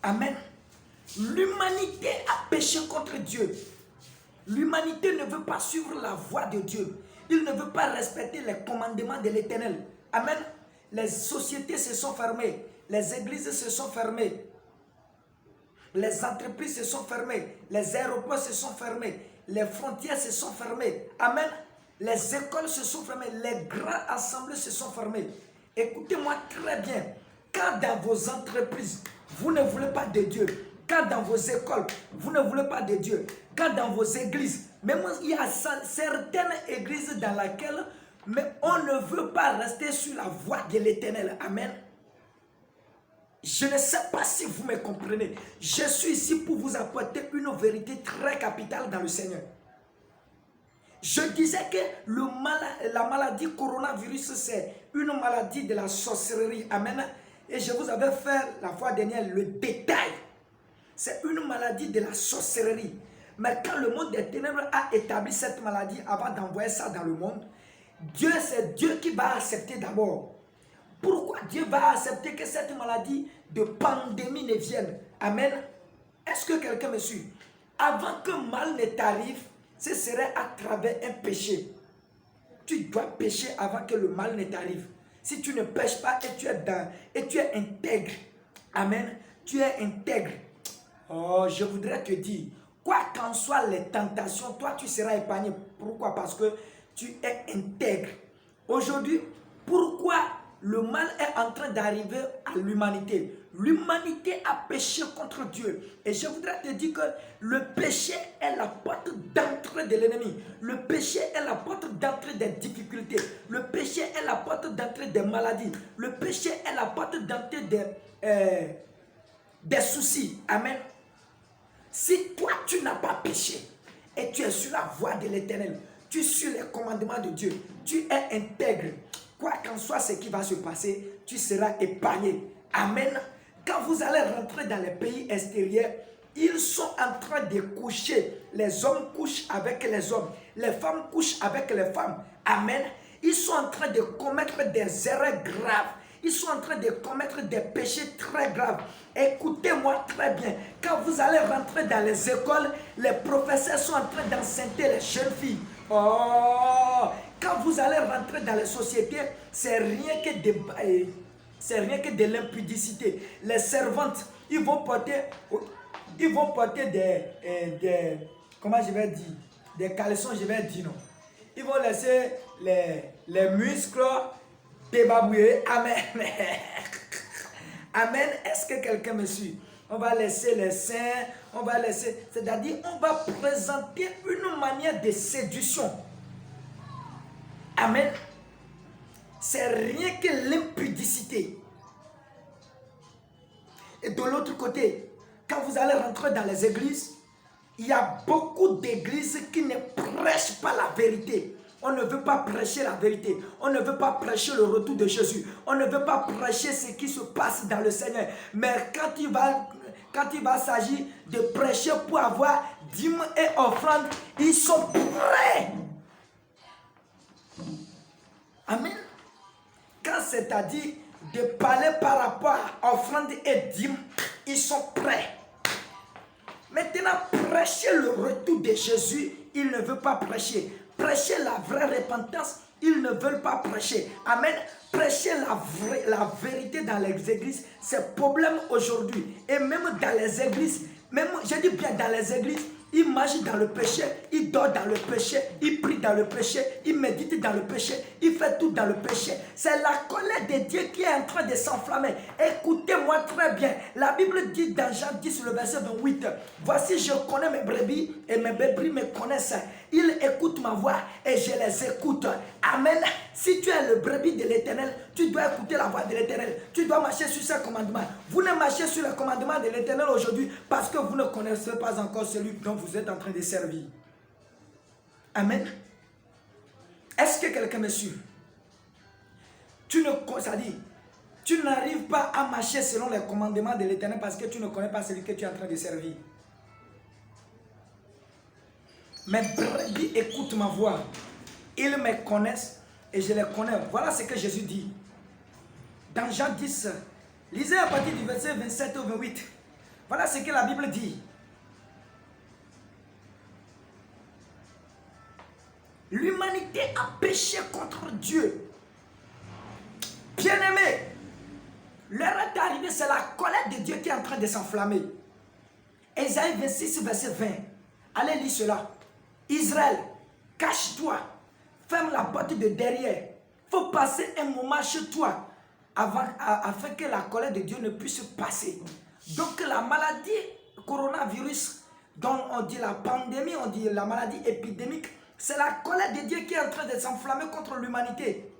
Amen. L'humanité a péché contre Dieu. L'humanité ne veut pas suivre la voie de Dieu. Il ne veut pas respecter les commandements de l'Éternel. Amen. Les sociétés se sont fermées. Les églises se sont fermées. Les entreprises se sont fermées. Les aéroports se sont fermés. Les frontières se sont fermées. Amen. Les écoles se sont fermées. Les grands assemblées se sont fermées. Écoutez-moi très bien. Quand dans vos entreprises, vous ne voulez pas de Dieu. Quand dans vos écoles, vous ne voulez pas de Dieu. Quand dans vos églises, même il y a certaines églises dans lesquelles on ne veut pas rester sur la voie de l'Éternel. Amen. Je ne sais pas si vous me comprenez. Je suis ici pour vous apporter une vérité très capitale dans le Seigneur. Je disais que la maladie coronavirus, c'est une maladie de la sorcellerie. Amen. Et je vous avais fait la fois dernière le détail. C'est une maladie de la sorcellerie. Mais quand le monde des ténèbres a établi cette maladie avant d'envoyer ça dans le monde, c'est Dieu qui va accepter d'abord. Pourquoi Dieu va accepter que cette maladie de pandémie ne vienne? Amen. Est-ce que quelqu'un me suit? Avant que mal ne t'arrive, ce serait à travers un péché. Tu dois pécher avant que le mal ne t'arrive. Si tu ne pêches pas et tu es intègre, amen, tu es intègre. Oh, je voudrais te dire, quoi qu'en soient les tentations, toi tu seras épargné. Pourquoi? Parce que tu es intègre. Aujourd'hui, pourquoi le mal est en train d'arriver à l'humanité? L'humanité a péché contre Dieu. Et je voudrais te dire que le péché est la porte d'entrée de l'ennemi. Le péché est la porte d'entrée des difficultés. Le péché est la porte d'entrée des maladies. Le péché est la porte d'entrée des soucis. Amen. Si toi tu n'as pas péché et tu es sur la voie de l'Éternel, tu suis les commandements de Dieu, tu es intègre, quoi qu'en soit ce qui va se passer, tu seras épargné. Amen. Quand vous allez rentrer dans les pays extérieurs, ils sont en train de coucher. Les hommes couchent avec les hommes. Les femmes couchent avec les femmes. Amen. Ils sont en train de commettre des erreurs graves. Ils sont en train de commettre des péchés très graves. Écoutez-moi très bien. Quand vous allez rentrer dans les écoles, les professeurs sont en train d'enceintrer les jeunes filles. Oh! Quand vous allez rentrer dans les sociétés, c'est rien que de l'impudicité. Les servantes, ils vont porter des comment je vais dire, des caleçons, je vais dire non. Ils vont laisser les muscles débabouiller. Amen. Amen. Est-ce que quelqu'un me suit? On va laisser les seins, on va laisser, c'est-à-dire on va présenter une manière de séduction. Amen. C'est rien que l'impudicité. Et de l'autre côté, quand vous allez rentrer dans les églises, il y a beaucoup d'églises qui ne prêchent pas la vérité. On ne veut pas prêcher la vérité. On ne veut pas prêcher le retour de Jésus. On ne veut pas prêcher ce qui se passe dans le Seigneur. Mais quand il va s'agir de prêcher pour avoir dîmes et offrandes, ils sont prêts. Amen. Quand c'est-à-dire de parler par rapport à offrandes et dîmes, ils sont prêts. Maintenant, prêcher le retour de Jésus, ils ne veulent pas prêcher. Prêcher la vraie repentance, ils ne veulent pas prêcher. Amen. Prêcher la vérité dans les églises, c'est problème aujourd'hui. Et même dans les églises, même, je dis bien dans les églises, ils marchent dans le péché, ils dorment dans le péché, ils prient dans le péché, ils méditent dans le péché, ils font tout dans le péché. C'est la colère de Dieu qui est en train de s'enflammer. Écoutez-moi très bien. La Bible dit dans Jean 10, le verset 28, « Voici, je connais mes brebis et mes brebis me connaissent. Ils écoutent ma voix et je les écoute. » Amen. Si tu es le brebis de l'Éternel, tu dois écouter la voix de l'Éternel. Tu dois marcher sur ses commandements. Vous ne marchez sur les commandements de l'Éternel aujourd'hui parce que vous ne connaissez pas encore celui dont vous êtes en train de servir. Amen. Est-ce que quelqu'un me suit? Tu n'arrives pas à marcher selon les commandements de l'Éternel parce que tu ne connais pas celui que tu es en train de servir. Mes brebis écoutent ma voix. Ils me connaissent et je les connais. Voilà ce que Jésus dit. Dans Jean 10, lisez à partir du verset 27 au 28. Voilà ce que la Bible dit. L'humanité a péché contre Dieu. Bien-aimé, l'heure est arrivée, c'est la colère de Dieu qui est en train de s'enflammer. Ésaïe 26, verset 20. Allez lire cela. Israël, cache-toi, ferme la porte de derrière. Il faut passer un moment chez toi afin que la colère de Dieu ne puisse passer. Donc la maladie coronavirus, dont on dit la pandémie, on dit la maladie épidémique, c'est la colère de Dieu qui est en train de s'enflammer contre l'humanité.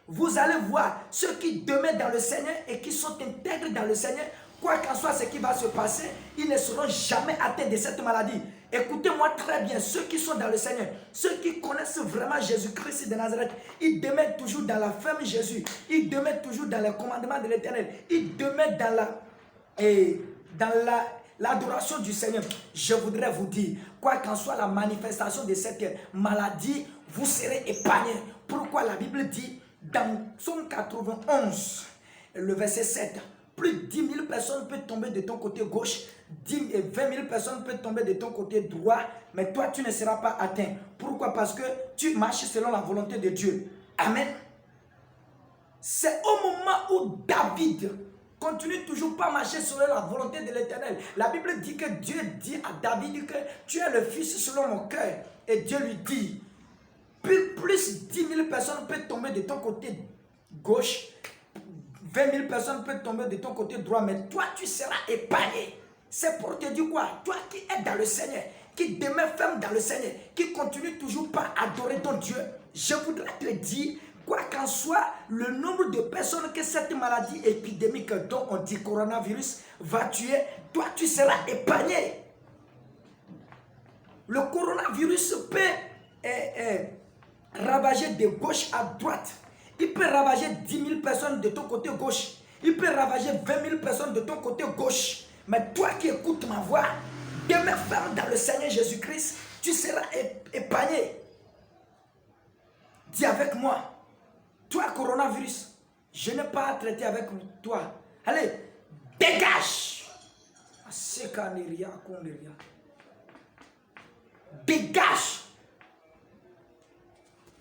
Vous allez voir ceux qui demeurent dans le Seigneur et qui sont intègres dans le Seigneur, quoi qu'en soit ce qui va se passer, ils ne seront jamais atteints de cette maladie. Écoutez-moi très bien, ceux qui sont dans le Seigneur, ceux qui connaissent vraiment Jésus-Christ de Nazareth, ils demeurent toujours dans la ferme Jésus, ils demeurent toujours dans les commandements de l'Éternel, ils demeurent dans l'adoration du Seigneur. Je voudrais vous dire, quoi qu'en soit la manifestation de cette maladie, vous serez épargnés. Pourquoi la Bible dit dans Psaume 91, le verset 7, plus de 10 000 personnes peuvent tomber de ton côté gauche, 20 000 personnes peuvent tomber de ton côté droit, mais toi tu ne seras pas atteint. Pourquoi? Parce que tu marches selon la volonté de Dieu. Amen. C'est au moment où David continue toujours pas à marcher selon la volonté de l'Éternel. La Bible dit que Dieu dit à David que tu es le fils selon mon cœur. Et Dieu lui dit, plus 10 000 personnes peuvent tomber de ton côté gauche, 20 000 personnes peuvent tomber de ton côté droit, mais toi tu seras épargné. C'est pour te dire quoi? Toi qui es dans le Seigneur, qui demeure ferme dans le Seigneur, qui continue toujours pas à adorer ton Dieu, je voudrais te dire, quoi qu'en soit le nombre de personnes que cette maladie épidémique dont on dit coronavirus va tuer, toi tu seras épargné. Le coronavirus peut ravager de gauche à droite. Il peut ravager 10 000 personnes de ton côté gauche. Il peut ravager 20 000 personnes de ton côté gauche. Mais toi qui écoutes ma voix, demeure ferme dans le Seigneur Jésus-Christ, tu seras épargné. Dis avec moi, toi coronavirus, je n'ai pas à traiter avec toi. Allez, dégage. Dégage.